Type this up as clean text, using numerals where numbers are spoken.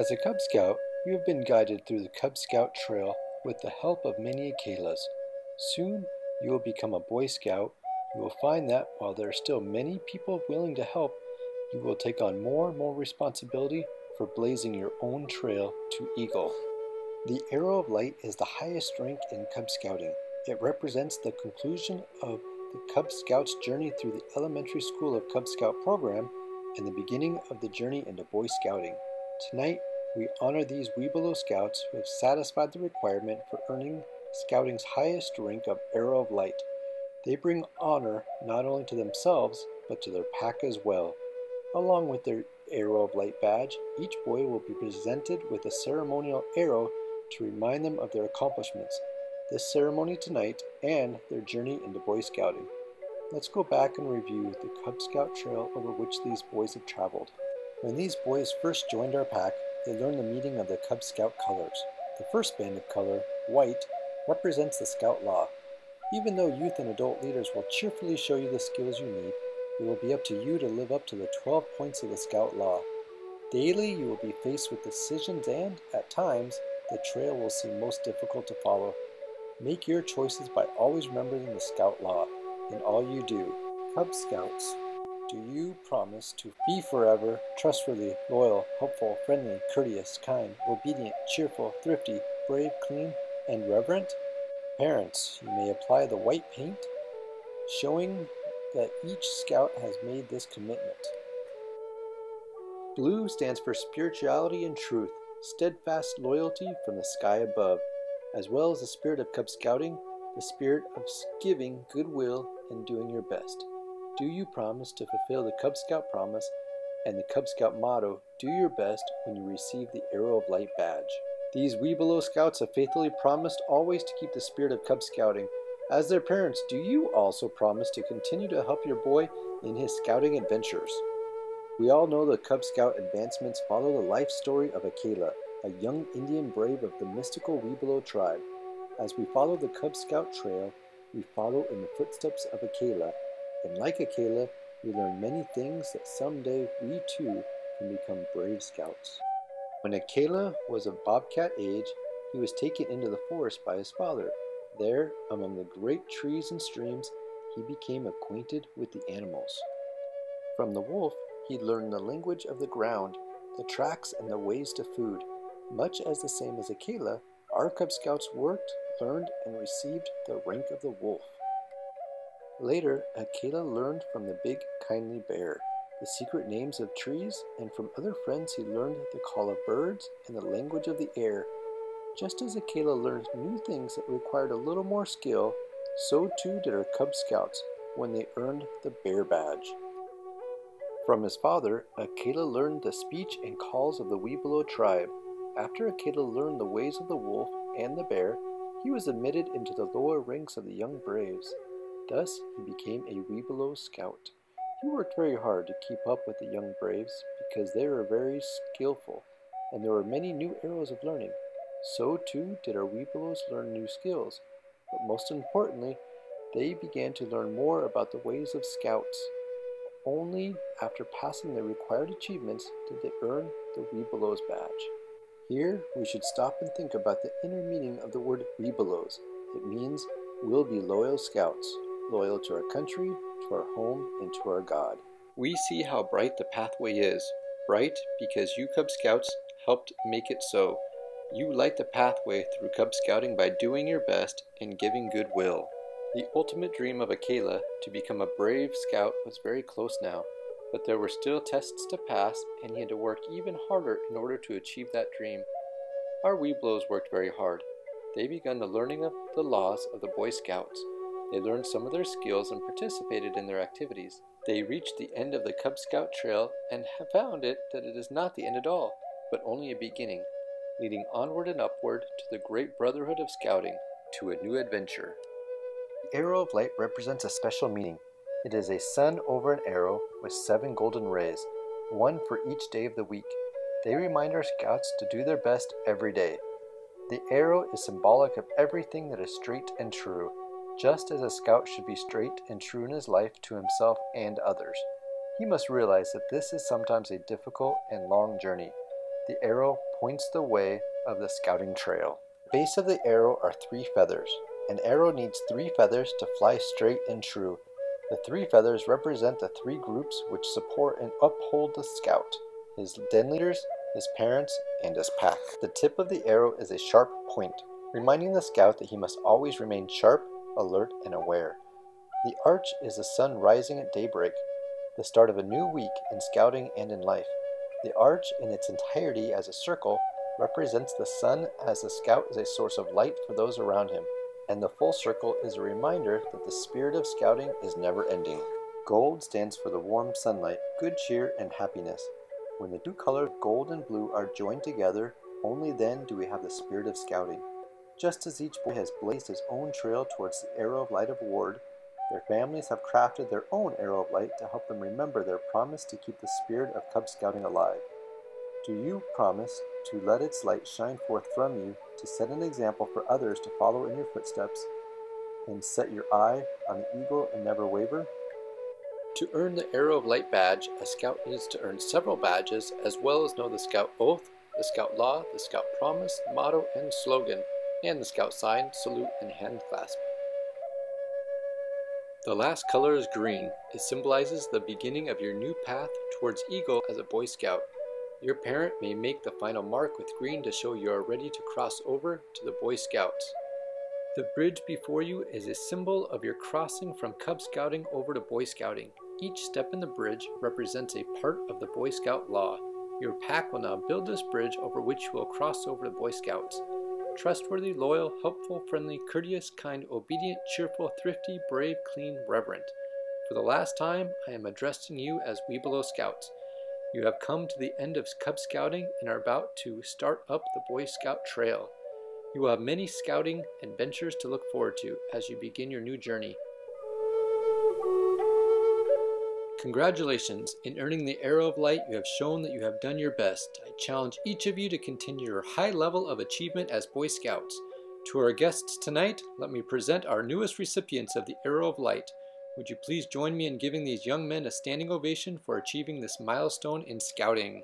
As a Cub Scout, you have been guided through the Cub Scout Trail with the help of many Akalas. Soon, you will become a Boy Scout. You will find that while there are still many people willing to help, you will take on more and more responsibility for blazing your own trail to Eagle. The Arrow of Light is the highest rank in Cub Scouting. It represents the conclusion of the Cub Scouts' journey through the Elementary School of Cub Scout program and the beginning of the journey into Boy Scouting. Tonight, we honor these Webelow Scouts who have satisfied the requirement for earning Scouting's highest rank of Arrow of Light. They bring honor not only to themselves, but to their pack as well. Along with their Arrow of Light badge, each boy will be presented with a ceremonial arrow to remind them of their accomplishments, this ceremony tonight, and their journey into Boy Scouting. Let's go back and review the Cub Scout trail over which these boys have traveled. When these boys first joined our pack, they learned the meaning of the Cub Scout colors. The first band of color, white, represents the Scout Law. Even though youth and adult leaders will cheerfully show you the skills you need, it will be up to you to live up to the 12 points of the Scout Law. Daily, you will be faced with decisions and, at times, the trail will seem most difficult to follow. Make your choices by always remembering the Scout Law in all you do. Cub Scouts, do you promise to be forever trustworthy, loyal, helpful, friendly, courteous, kind, obedient, cheerful, thrifty, brave, clean, and reverent? Parents, you may apply the white paint, showing that each scout has made this commitment. Blue stands for spirituality and truth, steadfast loyalty from the sky above, as well as the spirit of Cub Scouting, the spirit of giving goodwill and doing your best. Do you promise to fulfill the Cub Scout promise and the Cub Scout motto, do your best, when you receive the Arrow of Light badge? These Webelow Scouts have faithfully promised always to keep the spirit of Cub Scouting. As their parents, do you also promise to continue to help your boy in his scouting adventures? We all know the Cub Scout advancements follow the life story of Akela, a young Indian brave of the mystical Webelow tribe. As we follow the Cub Scout trail, we follow in the footsteps of Akela, and like Akela, we learn many things that someday we too can become brave scouts. When Akela was of bobcat age, he was taken into the forest by his father. There, among the great trees and streams, he became acquainted with the animals. From the wolf, he learned the language of the ground, the tracks and the ways to food. Much as the same as Akela, our Cub Scouts worked, learned, and received the rank of the wolf. Later, Akela learned from the big, kindly bear the secret names of trees, and from other friends he learned the call of birds and the language of the air. Just as Akela learned new things that required a little more skill, so too did our Cub Scouts when they earned the bear badge. From his father, Akela learned the speech and calls of the Webelow tribe. After Akela learned the ways of the wolf and the bear, he was admitted into the lower ranks of the young braves. Thus, he became a Webelow Scout. He worked very hard to keep up with the young braves because they were very skillful, and there were many new arrows of learning. So too did our Webelows learn new skills, but most importantly, they began to learn more about the ways of scouts. Only after passing the required achievements did they earn the Webelows badge. Here, we should stop and think about the inner meaning of the word Webelows. It means we'll be loyal scouts, loyal to our country, to our home, and to our God. We see how bright the pathway is, bright because you Cub Scouts helped make it so. You light the pathway through Cub Scouting by doing your best and giving goodwill. The ultimate dream of Akela, to become a brave scout, was very close now, but there were still tests to pass, and he had to work even harder in order to achieve that dream. Our Webelows worked very hard. They began the learning of the laws of the Boy Scouts. They learned some of their skills and participated in their activities. They reached the end of the Cub Scout trail and have found that it is not the end at all, but only a beginning, leading onward and upward to the great brotherhood of scouting, to a new adventure. The Arrow of Light represents a special meaning. It is a sun over an arrow with 7 golden rays, one for each day of the week. They remind our scouts to do their best every day. The arrow is symbolic of everything that is straight and true, just as a scout should be straight and true in his life to himself and others. He must realize that this is sometimes a difficult and long journey. The arrow points the way of the scouting trail. The base of the arrow are 3 feathers. An arrow needs 3 feathers to fly straight and true. The 3 feathers represent the 3 groups which support and uphold the scout: his den leaders, his parents, and his pack. The tip of the arrow is a sharp point, reminding the scout that he must always remain sharp, alert, and aware. The arch is the sun rising at daybreak, the start of a new week in scouting and in life. The arch in its entirety as a circle represents the sun, as the scout is a source of light for those around him, and the full circle is a reminder that the spirit of scouting is never ending. Gold stands for the warm sunlight, good cheer, and happiness. When the 2 colors gold and blue are joined together, only then do we have the spirit of scouting. Just as each boy has blazed his own trail towards the arrow of light of ward, their families have crafted their own arrow of light to help them remember their promise to keep the spirit of Cub Scouting alive. Do you promise to let its light shine forth from you, to set an example for others to follow in your footsteps, and set your eye on the eagle and never waver? To earn the Arrow of Light badge, a scout needs to earn several badges, as well as know the Scout Oath, the Scout Law, the Scout Promise, motto and slogan, and the Scout Sign, salute, and hand clasp. The last color is green. It symbolizes the beginning of your new path towards Eagle as a Boy Scout. Your parent may make the final mark with green to show you are ready to cross over to the Boy Scouts. The bridge before you is a symbol of your crossing from Cub Scouting over to Boy Scouting. Each step in the bridge represents a part of the Boy Scout law. Your pack will now build this bridge over which you will cross over to Boy Scouts. Trustworthy, loyal, helpful, friendly, courteous, kind, obedient, cheerful, thrifty, brave, clean, reverent. For the last time, I am addressing you as We Below Scouts. You have come to the end of Cub Scouting and are about to start up the Boy Scout Trail. You will have many scouting adventures to look forward to as you begin your new journey. Congratulations! In earning the Arrow of Light, you have shown that you have done your best. I challenge each of you to continue your high level of achievement as Boy Scouts. To our guests tonight, let me present our newest recipients of the Arrow of Light. Would you please join me in giving these young men a standing ovation for achieving this milestone in scouting?